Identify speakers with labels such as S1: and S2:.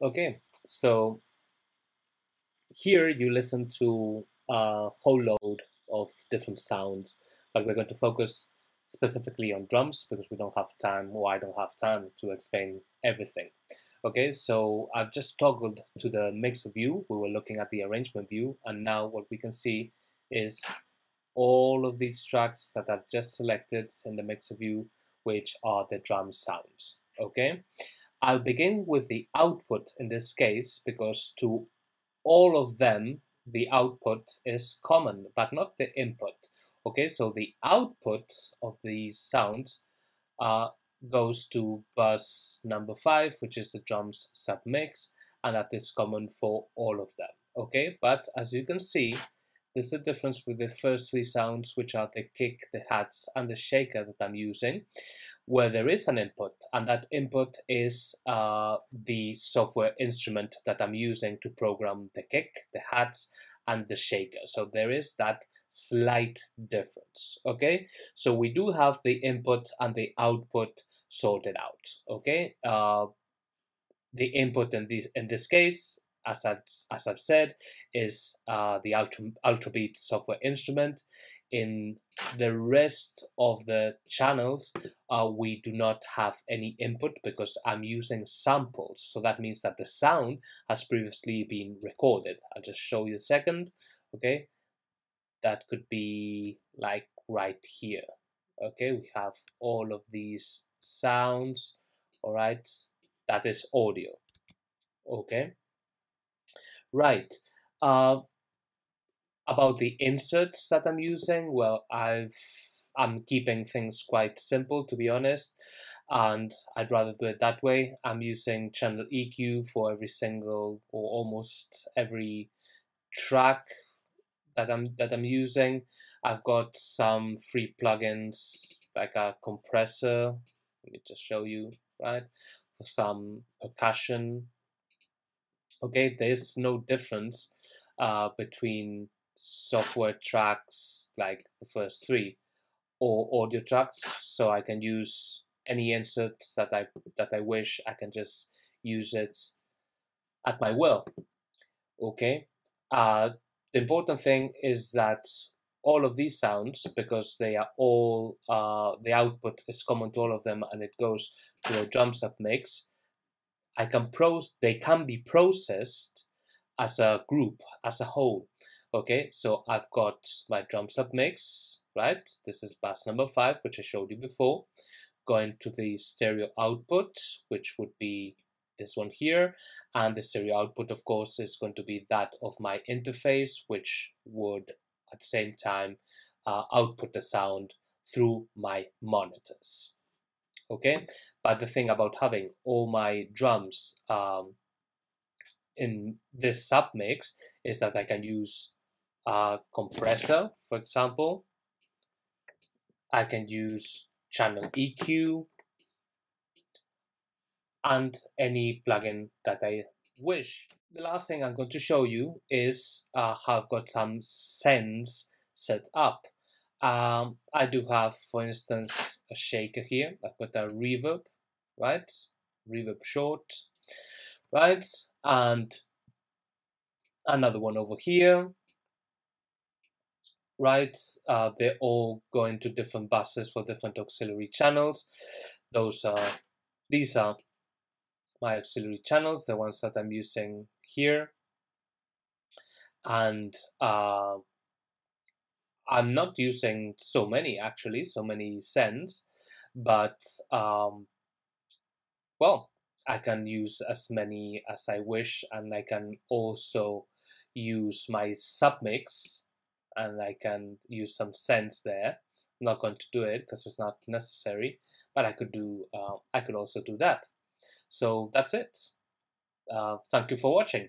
S1: Okay, so here you listen to a whole load of different sounds, but we're going to focus specifically on drums because we don't have time, or I don't have time to explain everything. Okay, so I've just toggled to the mixer view. We were looking at the arrangement view, and now what we can see is all of these tracks that I've just selected in the mixer view, which are the drum sounds. Okay, I'll begin with the output in this case because to all of them, the output is common, but not the input. Okay, so the output of these sounds uh, goes to bus number 5, which is the drums submix, and that is common for all of them. Okay, but as you can see, there's a difference with the first 3 sounds, which are the kick, the hats, and the shaker that I'm using, where there is an input, and that input is the software instrument that I'm using to program the kick, the hats, and the shaker. So there is that slight difference. Okay, so we do have the input and the output sorted out. Okay, the input in this case, as I've said, is the Ultrabeat software instrument. In the rest of the channels, we do not have any input because I'm using samples. So that means that the sound has previously been recorded. I'll just show you a second. Okay, that could be like right here. Okay, we have all of these sounds. All right, that is audio. Okay, right. Uh, about the inserts that I'm using, well, I'm keeping things quite simple, to be honest, and I'd rather do it that way. I'm using channel EQ for every single or almost every track that I'm using. I've got some free plugins like a compressor. Let me just show you, right? For some percussion. Okay, there's no difference between software tracks like the first 3 or audio tracks, so I can use any inserts that I wish. I can just use it at my will. Okay, the important thing is that all of these sounds, because they are all the output is common to all of them, and it goes to a drum sub mix. They can be processed as a group, as a whole. Okay, so I've got my drum sub mix, right? This is bus number 5, which I showed you before, going to the stereo output, which would be this one here, and the stereo output, of course, is going to be that of my interface, which would at the same time output the sound through my monitors. Okay, but the thing about having all my drums in this submix is that I can use a compressor, for example. I can use channel EQ and any plugin that I wish. The last thing I'm going to show you is how I've got some sends set up. I do have, for instance, a shaker here. I've got a reverb, right? Reverb short, right? And another one over here, right? They're all going to different buses for different auxiliary channels. These are my auxiliary channels, the ones that I'm using here. And I'm not using so many sends, but well, I can use as many as I wish, and I can also use my submix, and I can use some sends there. I'm not going to do it because it's not necessary, but I could also do that. So that's it. Thank you for watching.